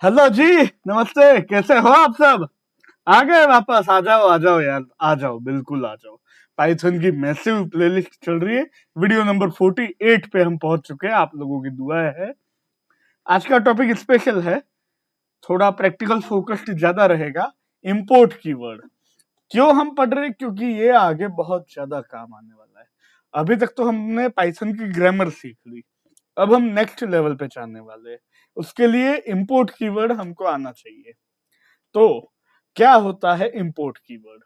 Hello जी। नमस्ते, कैसे हो आप सब? आ गए वापस? आ जाओ यार, आ जाओ, बिल्कुल आ जाओ। पाइथन की मैसिव प्लेलिस्ट चल रही है। वीडियो नंबर 48 पे हम पहुंच चुके हैं, आप लोगों की दुआ है। आज का टॉपिक स्पेशल है, थोड़ा प्रैक्टिकल फोकस्ड ज्यादा रहेगा। इंपोर्ट कीवर्ड क्यों हम पढ़ रहे हैं? क्योंकि ये आगे बहुत ज्यादा काम आने वाला है। अभी तक तो हमने पाइथन की ग्रामर सीख ली, अब हम नेक्स्ट लेवल पे जाने वाले हैं। उसके लिए इंपोर्ट कीवर्ड हमको आना चाहिए। तो क्या होता है इंपोर्ट कीवर्ड?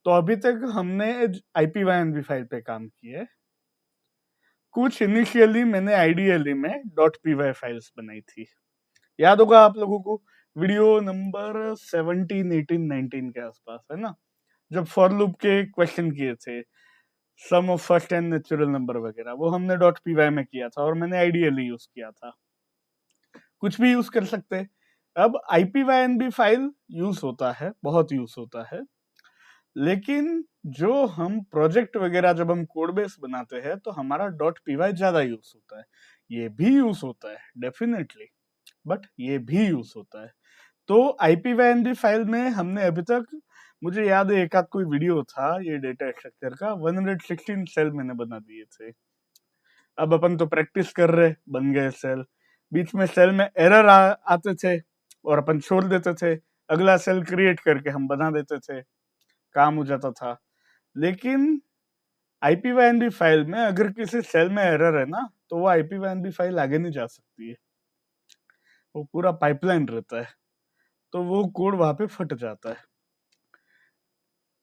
तो अभी तक हमने IPYNB फाइल पे काम किया है। कुछ इनिशियली मैंने आइडियली में .py फाइल्स बनाई थी, याद होगा आप लोगों को। वीडियो नंबर 17, 18, 19 के आसपास है ना, जब फॉर लूप के क्वेश्चन किए थे, sum of first and natural number वगैरह, वो हमने .py में किया था और मैंने आइडियली यूज किया था। कुछ भी यूज कर सकते हैं। अब IPYNB फाइल यूज होता है, बहुत यूज होता है, लेकिन जो हम प्रोजेक्ट वगैरह जब हम कोड बेस बनाते हैं तो हमारा .py ज्यादा यूज होता है। ये भी यूज होता है डेफिनेटली, बट ये भी यूज होता है। तो IPYNB फाइल में हमने अभी तक, मुझे याद है एक आध कोई वीडियो था ये डेटा स्ट्रक्चर का, 116 सेल मैंने बना दिए थे। अब अपन तो प्रैक्टिस कर रहे, बन गए सेल। बीच में सेल में एरर आते थे और अपन छोड़ देते थे, अगला सेल क्रिएट करके हम बना देते थे, काम हो जाता था। लेकिन IPYNB फाइल में अगर किसी सेल में एरर है ना, तो वो IPYNB फाइल आगे नहीं जा सकती है, वो पूरा पाइपलाइन रहता है, तो वो कोड वहां पे फट जाता है।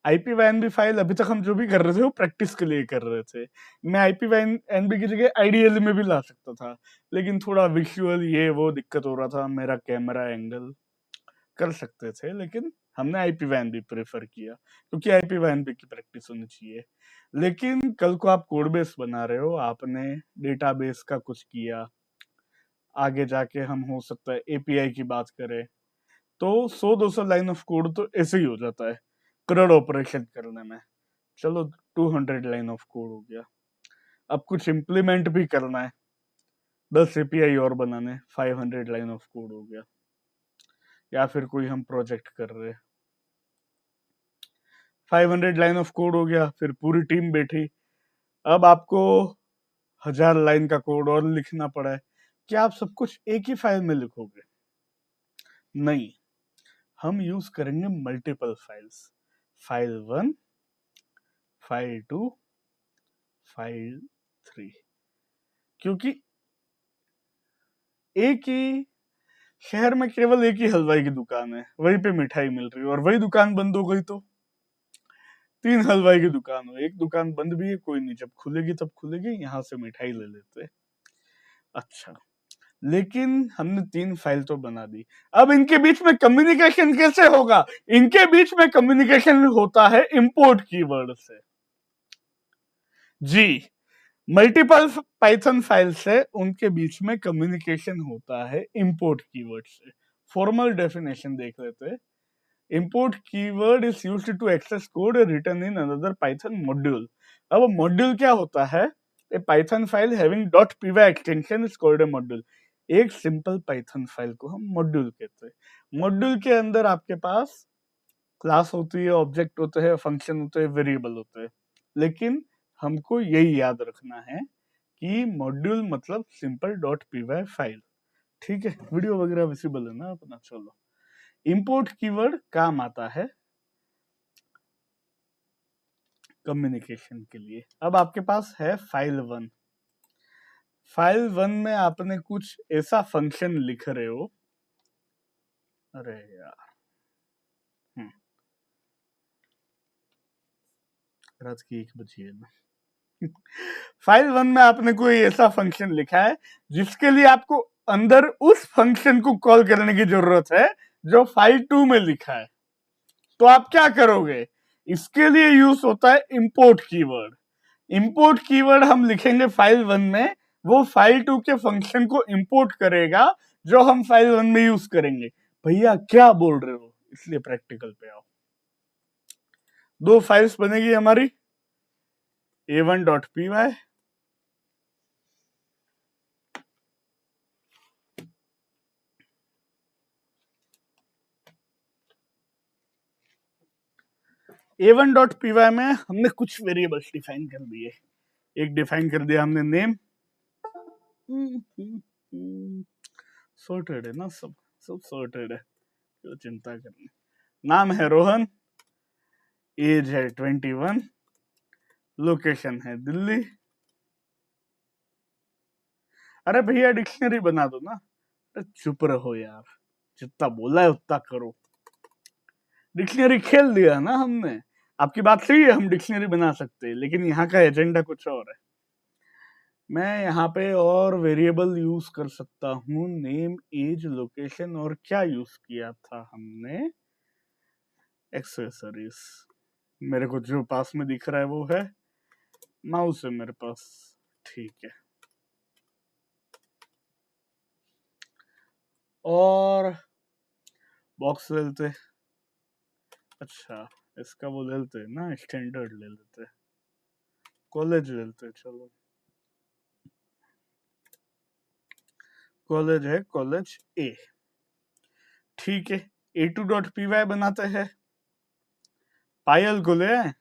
IPYNB फाइल अभी तक हम जो भी कर रहे थे वो प्रैक्टिस के लिए कर रहे थे। मैं IPYNB की जगह आइडियल में भी ला सकता था, लेकिन थोड़ा विजुअल ये वो दिक्कत हो रहा था, मेरा कैमरा एंगल कर सकते थे, लेकिन हमने IPYNB प्रेफर किया क्योंकि IPYNB की प्रैक्टिस होनी चाहिए। लेकिन कल को आप कोड बेस बना रहे हो, आपने डेटाबेस का कुछ किया, आगे जाके हम हो सकता है API की बात करें, तो 100-200 लाइन ऑफ कोड तो ऐसे ही हो जाता है क्रड ऑपरेशन करने में। चलो 200 लाइन ऑफ कोड हो गया, अब कुछ इम्प्लीमेंट भी करना है, 10 API और बनाने, 500 लाइन ऑफ कोड हो गया। या फिर कोई हम प्रोजेक्ट कर रहे हैं, 500 लाइन ऑफ कोड हो गया, फिर पूरी टीम बैठी, अब आपको 1000 लाइन का कोड और लिखना पड़ा है। क्या आप सब कुछ एक ही फाइल में लिखोगे? नहीं, हम यूज करेंगे multiple files, file 1, file 2, file 3, क्योंकि एक ही शहर में केवल एक ही हलवाई की दुकान है, वहीं पे मिठाई मिल रही है, और वही दुकान बंद हो गई तो 3 हलवाई की दुकान हो, एक दुकान बंद भी है, कोई नहीं, जब खुलेगी तब खुलेगी, यहाँ से मिठाई ले लेते। अच्छा, लेकिन हमने 3 फाइल तो बना दी, अब इनके बीच में कम्युनिकेशन कैसे होगा? इनके बीच में कम्युनिकेशन होता है इंपोर्ट कीवर्ड से। जी, मल्टीपल पाइथन फाइल से उनके बीच में कम्युनिकेशन होता है इंपोर्ट कीवर्ड से। फॉर्मल डेफिनेशन देख लेते हैं। Import keyword is used to access code written in another Python module. अब मॉड्यूल क्या होता है? A Python file having .py extension is called a module. एक सिंपल पाइथन फाइल को हम मॉड्यूल कहते हैं। मॉड्यूल के अंदर आपके पास क्लास होती है, ऑब्जेक्ट होते हैं, फंक्शन होते हैं, वेरिएबल होते हैं, लेकिन हमको यही याद रखना है कि मॉड्यूल मतलब सिंपल .py फाइल। ठीक है, वीडियो वगैरह विजिबल है ना अपना? चलो, इंपोर्ट कीवर्ड काम आता है कम्युनिकेशन के लिए। अब आपके पास है फाइल 1, फाइल 1 में आपने कुछ ऐसा फंक्शन लिख रहे हो, अरे यार, रात की 1 बजी है ना। फाइल 1 में आपने कोई ऐसा फंक्शन लिखा है जिसके लिए आपको अंदर उस फंक्शन को कॉल करने की जरूरत है जो फाइल 2 में लिखा है, तो आप क्या करोगे? इसके लिए यूज होता है इंपोर्ट कीवर्ड। इंपोर्ट कीवर्ड हम लिखेंगे फाइल 1 में, वो फाइल 2 के फंक्शन को इंपोर्ट करेगा जो हम फाइल 1 में यूज करेंगे। भैया क्या बोल रहे हो? इसलिए प्रैक्टिकल पे आओ। 2 फाइल्स बनेगी हमारी, a1.py, a1.py में हमने कुछ वेरिएबल्स डिफाइन कर दिए। एक डिफाइन कर दिया हमने नेम, सॉर्टेड है ना, सब सॉर्टेड है, क्यों चिंता करनी। नाम है रोहन, एज है 21, लोकेशन है दिल्ली। अरे भैया डिक्शनरी बना दो ना। अरे चुप रहो यार, जितना बोला है उतना करो। डिक्शनरी खेल दिया ना हमने। आपकी बात सही है, हम डिक्शनरी बना सकते हैं, लेकिन यहाँ का एजेंडा कुछ और है। मैं यहाँ पे और वेरिएबल यूज कर सकता हूँ, नेम, एज, लोकेशन, और क्या यूज किया था हमने, एक्सेसरीज। मेरे को जो पास में दिख रहा है वो है माउस है मेरे पास, ठीक है। और बॉक्स ले लेते, अच्छा इसका वो ले लेते ना, स्टैंडर्ड ले लेते, कॉलेज ले लेते, चलो कॉलेज है, कॉलेज ए, ठीक है। a2.py बनाते हैं, पायल को ले आए,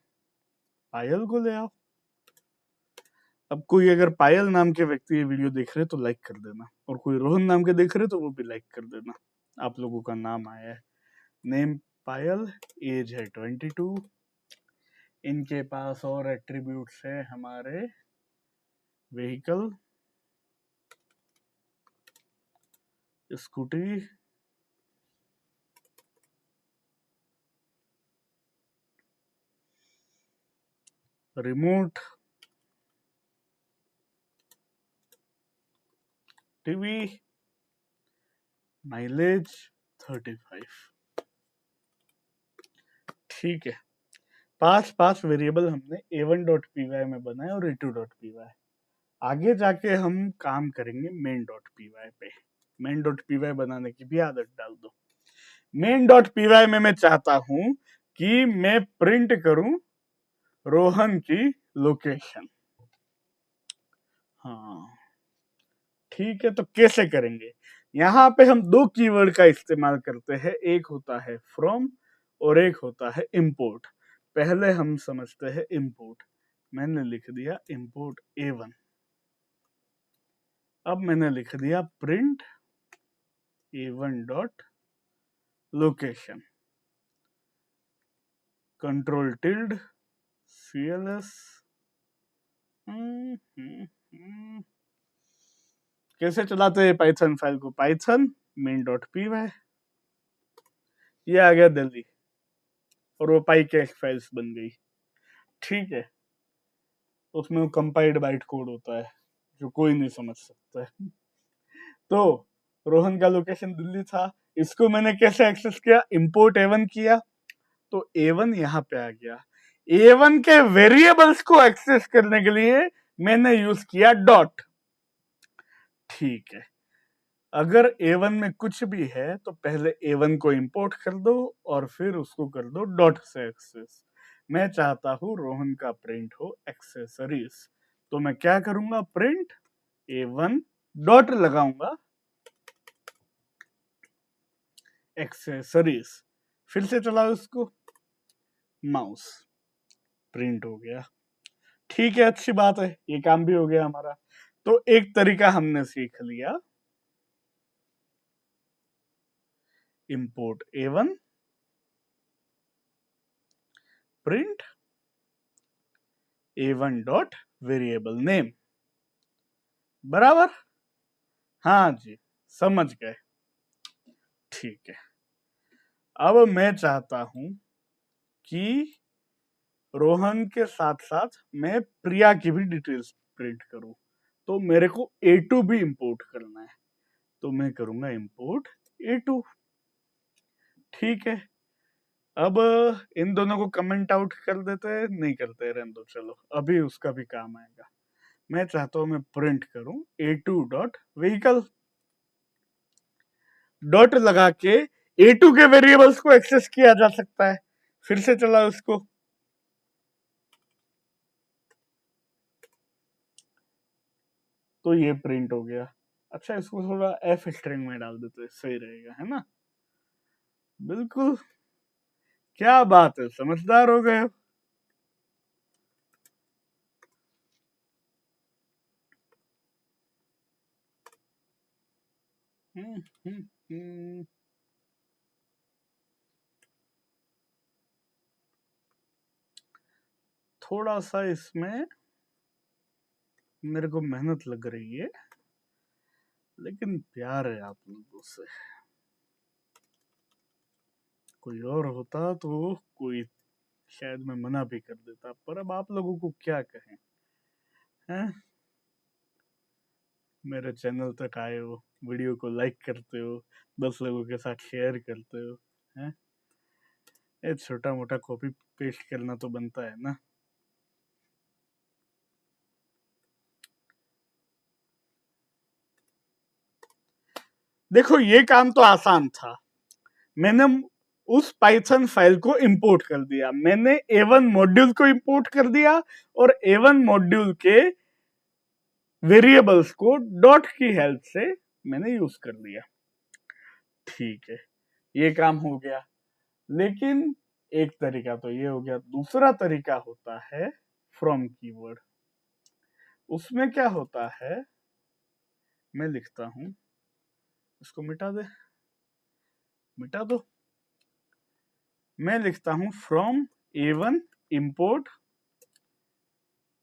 पायल को ले आओ। अब कोई अगर पायल नाम के व्यक्ति ये वीडियो देख रहे तो लाइक कर देना, और कोई रोहन नाम के देख रहे तो वो भी लाइक कर देना। आप लोगों का नाम आया है। नेम पायल, एज है 22, इनके पास और एट्रीब्यूट्स है हमारे, vehicle, scooty, remote, TV, mileage 35, ठीक है। पांच वेरिएबल हमने a1.py में बनाए और a2.py। आगे जाके हम काम करेंगे main.py पे। main.py बनाने की भी आदत डाल दो। main.py में मैं चाहता हूं कि मैं प्रिंट करूं रोहन की लोकेशन। हाँ ठीक है, तो कैसे करेंगे? यहाँ पे हम दो कीवर्ड का इस्तेमाल करते हैं, एक होता है फ्रॉम और एक होता है इंपोर्ट। पहले हम समझते हैं इंपोर्ट। मैंने लिख दिया इंपोर्ट a1। अब मैंने लिख दिया print a1 dot location, control tilde cls। कैसे चलाते हैं पाइथन फाइल को? पाइथन main.py, ये आ गया दिल्ली, और वो पाई कैश फाइल्स बन गई, ठीक है। उसमें वो कंपाइल्ड बाइट कोड होता है जो कोई नहीं समझ सकता है। तो रोहन का लोकेशन दिल्ली था, इसको मैंने कैसे एक्सेस किया? इंपोर्ट a1 किया, तो a1 यहाँ पे आ गया। a1 के वेरिएबल्स को एक्सेस करने के लिए मैंने यूज किया डॉट, ठीक है। अगर a1 में कुछ भी है तो पहले a1 को इंपोर्ट कर दो और फिर उसको कर दो डॉट से एक्सेस। मैं चाहता हूं रोहन का प्रिंट हो एक्सेसरीज, तो मैं क्या करूंगा? प्रिंट a1 डॉट लगाऊंगा एक्सेसरीज, फिर से चलाओ इसको, माउस, प्रिंट हो गया, ठीक है। अच्छी बात है, ये काम भी हो गया हमारा। तो एक तरीका हमने सीख लिया, import a1 print a1 dot variable name, बराबर। हाँ जी, समझ गए, ठीक है। अब मैं चाहता हूं कि रोहन के साथ साथ मैं प्रिया की भी डिटेल्स प्रिंट करूं, तो मेरे को a2 भी इंपोर्ट करना है, तो मैं करूंगा इंपोर्ट a2, ठीक है। अब इन दोनों को कमेंट आउट कर देते हैं, नहीं करते, रहने दो, चलो अभी उसका भी काम आएगा। मैं चाहता हूं मैं प्रिंट करूं a2 डॉट व्हीकल, डॉट लगा के a2 के वेरिएबल्स को एक्सेस किया जा सकता है। फिर से चला उसको, तो ये प्रिंट हो गया। अच्छा, इसको थोड़ा एफ स्ट्रिंग में डाल देते, सही रहेगा, है ना? बिल्कुल, क्या बात है, समझदार हो गए हो। हम्म, हम्म, हम्म। थोड़ा सा इसमें मेरे को मेहनत लग रही है, लेकिन प्यार है आप लोगों से। कोई और होता तो कोई शायद मैं मना भी कर देता, पर अब आप लोगों को क्या कहें, हैं? मेरे चैनल तक आए हो, वीडियो को लाइक करते हो, 10 लोगों के साथ शेयर करते हो, हैं? ये छोटा मोटा कॉपी पेस्ट करना तो बनता है ना। देखो ये काम तो आसान था। मैंने उस पाइथन फाइल को इंपोर्ट कर दिया, मैंने A1 मॉड्यूल को इंपोर्ट कर दिया और A1 मॉड्यूल के वेरिएबल्स को डॉट की हेल्प से मैंने यूज कर लिया। ठीक है, ये काम हो गया। लेकिन एक तरीका तो ये हो गया, दूसरा तरीका होता है फ्रॉम कीवर्ड। उसमें क्या होता है, मैं लिखता हूं, इसको मिटा दे, मिटा दो। मैं लिखता हूं फ्रॉम A1 इंपोर्ट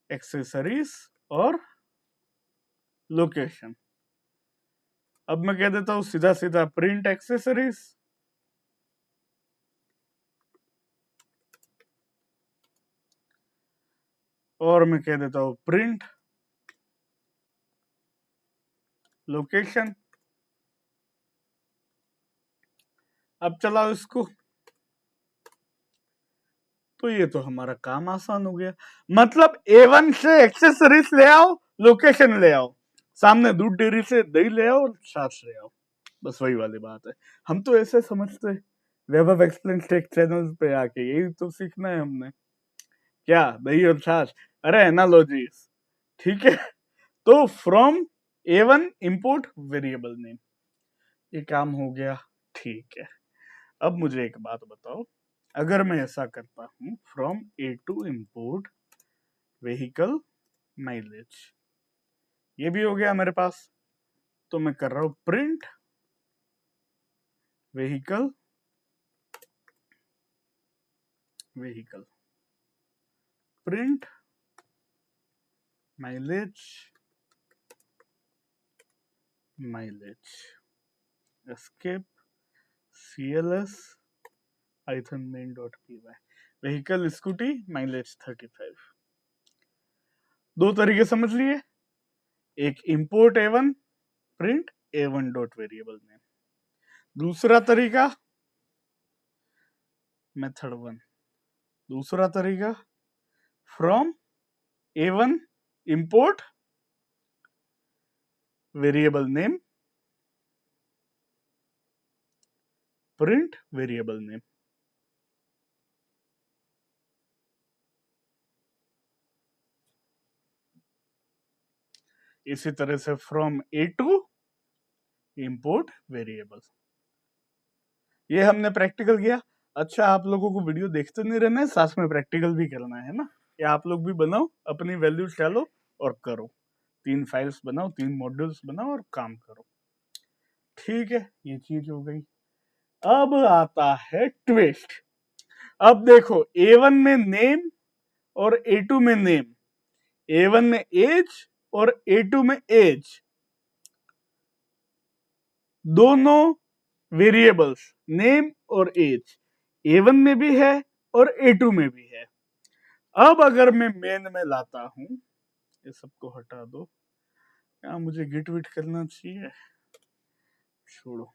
एक्सेसरीज और लोकेशन। अब मैं कह देता हूं सीधा सीधा प्रिंट एक्सेसरीज, और मैं कह देता हूं प्रिंट लोकेशन। अब चलाओ इसको, तो ये तो हमारा काम आसान हो गया। मतलब A1 से एक्सेसरीज ले आओ, लोकेशन ले आओ, सामने दूध डेयरी से दही ले आओ और छाछ ले आओ, बस वही वाली बात है। हम तो ऐसे समझते web of explain take channel पे आके यही तो सीखना है हमने, क्या दही और छाछ, अरे एनालॉजीज। ठीक है, तो from A1 import variable name, ये काम हो गया। ठीक है, अब मुझे एक बात बताओ, अगर मैं ऐसा करता हूं from A2 import vehicle mileage, ये भी हो गया मेरे पास। तो मैं कर रहा हूं print vehicle vehicle print mileage mileage escape cls python main.py vehicle scooty mileage 35। दो तरीके समझ लिए, एक import A1 print A1 dot variable name, दूसरा तरीका मेथड 1, दूसरा तरीका from A1 import variable name print variable name. इसी तरह से फ्रॉम A2 इंपोर्ट वेरिएबल, ये हमने प्रैक्टिकल किया। अच्छा, आप लोगों को वीडियो देखते नहीं रहना है, साथ में प्रैक्टिकल भी करना है ना, या आप लोग भी बनाओ, अपनी वैल्यूज डालो और करो, 3 फाइल्स बनाओ, 3 मॉड्यूल्स बनाओ और काम करो। ठीक है, ये चीज हो गई। अब आता है ट्विस्ट। अब देखो A1 में नेम और A2 में नेम, A1 में एज और A2 में एज, दोनों वेरिएबल्स नेम और एज A1 में भी है और A2 में भी है। अब अगर मैं मेन में लाता हूं, ये सबको हटा दो, क्या मुझे गिट विट करना चाहिए, छोड़ो।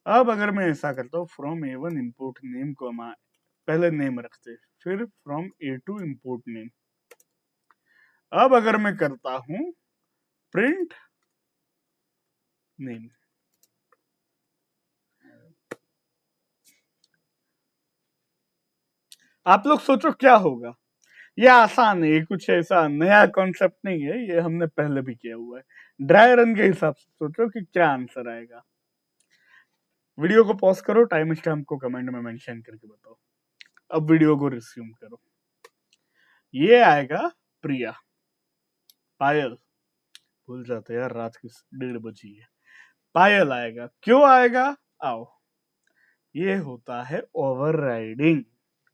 अब अगर मैं ऐसा करता हूँ फ्रॉम A1 इंपोर्ट नेम को हम पहले नेम रखते, फिर फ्रॉम A2 इंपोर्ट नेम। अब अगर मैं करता हूं प्रिंट नेम, आप लोग सोचो क्या होगा। ये आसान है, ये कुछ ऐसा नया कॉन्सेप्ट नहीं है, ये हमने पहले भी किया हुआ है। ड्राई रन के हिसाब से सोचो कि क्या आंसर आएगा। वीडियो को पॉज करो, टाइम स्टैम्प को कमेंट में मेंशन करके बताओ। अब वीडियो को रिज्यूम करो। ये आएगा प्रिया। पायल, भूल जाते यार, रात की 1:30 बजी है। पायल आएगा, क्यों आएगा, आओ। ये होता है ओवरराइडिंग,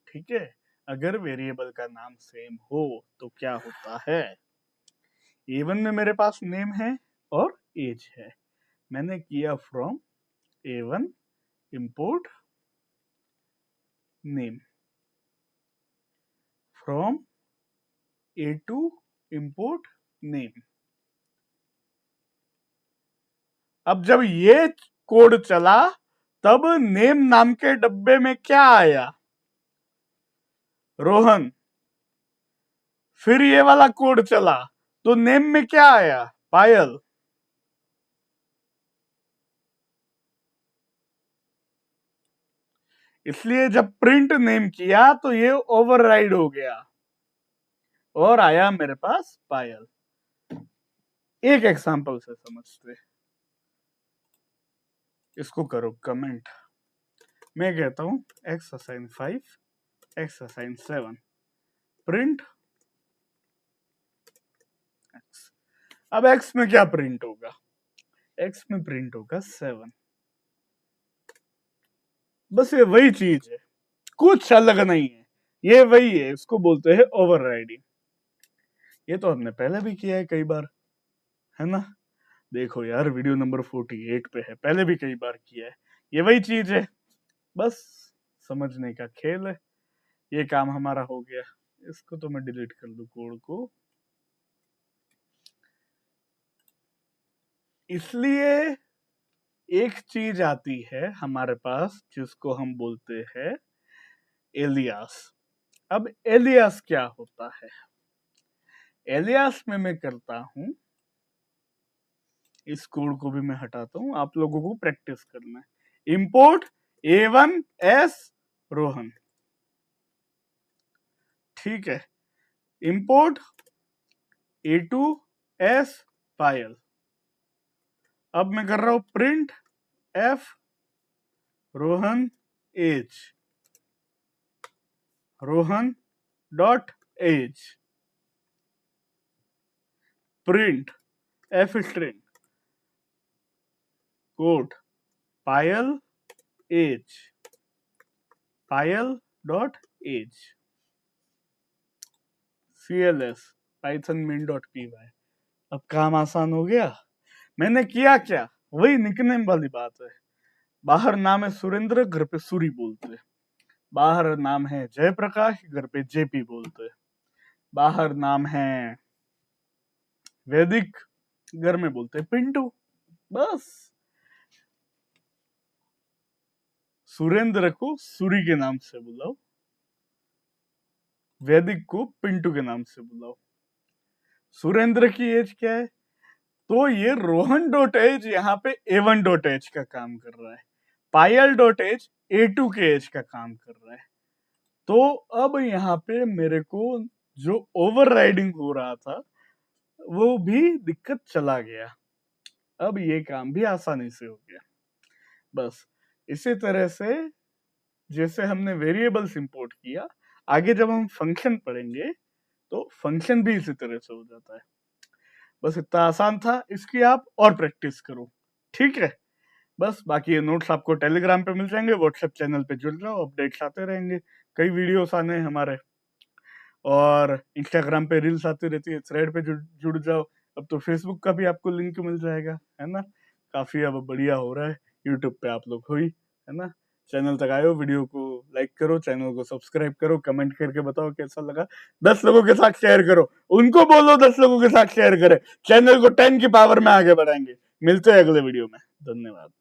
ठीक है। अगर वेरिएबल का नाम सेम हो तो क्या होता है। A1 में मेरे पास नेम है और एज है, मैंने किया from A1 import name, from A2 import name. अब जब ये कोड चला तब नेम नाम के डब्बे में क्या आया, रोहन। फिर ये वाला कोड चला तो नेम में क्या आया, पायल। इसलिए जब प्रिंट नेम किया तो ये ओवरराइड हो गया और आया मेरे पास पायल। एक एग्जांपल से समझते, इसको करो कमेंट। मैं कहता हूं x assign 5, x assign 7, print x। अब x में क्या प्रिंट होगा, x में प्रिंट होगा 7। बस ये वही चीज है, कुछ अलग नहीं है, ये वही है, इसको बोलते हैं ओवरराइडिंग। ये तो हमने पहले भी किया है कई बार, है ना। देखो यार, वीडियो नंबर 48 पे है, पहले भी कई बार किया है, ये वही चीज है, बस समझने का खेल है। ये काम हमारा हो गया, इसको तो मैं डिलीट कर दूं कोड को। इसलिए एक चीज आती है हमारे पास जिसको हम बोलते हैं एलियास। अब एलियास क्या होता है, एलियास में मैं करता हूं, इस कोड को भी मैं हटाता हूं, आप लोगों को प्रैक्टिस करना है। इंपोर्ट A1 S रोहन, ठीक है। Import A2 S Payal. अब मैं कर रहा हूं print F Rohan age, Rohan dot age, print F string quote Payal age, Payal dot age, CLS python min.py। अब काम आसान हो गया। मैंने किया क्या, वही निकनेम वाली बात है। बाहर नाम है सुरेंद्र, घर पे सूरी बोलते। बाहर नाम है जयप्रकाश, घर पे JP बोलते। बाहर नाम है वैदिक, घर में बोलते पिंटू। बस सुरेंद्र को सूरी के नाम से बुलाओ, वैदिक को पिंटू के नाम से बुलाओ। सुरेंद्र की एज क्या है, तो ये रोहन डॉट एज यहाँ पे A1 डॉट एज का काम कर रहा है, पायल डॉट एज A2 के एज का काम कर रहा है। तो अब यहाँ पे मेरे को जो ओवरराइडिंग हो रहा था वो भी दिक्कत चला गया। अब ये काम भी आसानी से हो गया। बस इसी तरह से जैसे हमने वेरिएबल्स इंपोर्ट किया, आगे जब हम फंक्शन पढ़ेंगे तो फंक्शन भी इसी तरह से हो जाता है। बस इतना आसान था, इसकी आप और प्रैक्टिस करो, ठीक है। बस बाकी ये नोट्स आपको टेलीग्राम पे मिल जाएंगे, व्हाट्सएप चैनल पे जुड़ जाओ, अपडेट्स आते रहेंगे, कई वीडियोस आने हैं हमारे, और इंस्टाग्राम पे रील्स आती रहती है, थ्रेड पे जुड़ जाओ। अब तो फेसबुक का भी आपको लिंक मिल जाएगा, है ना। काफी अब बढ़िया हो रहा है, यूट्यूब पे आप लोग हुई, है ना। चैनल तक आयो, वीडियो को लाइक करो, चैनल को सब्सक्राइब करो, कमेंट करके बताओ कैसा लगा, 10 लोगों के साथ शेयर करो, उनको बोलो 10 लोगों के साथ शेयर करें, चैनल को 10 की पावर में आगे बढ़ाएंगे। मिलते हैं अगले वीडियो में, धन्यवाद।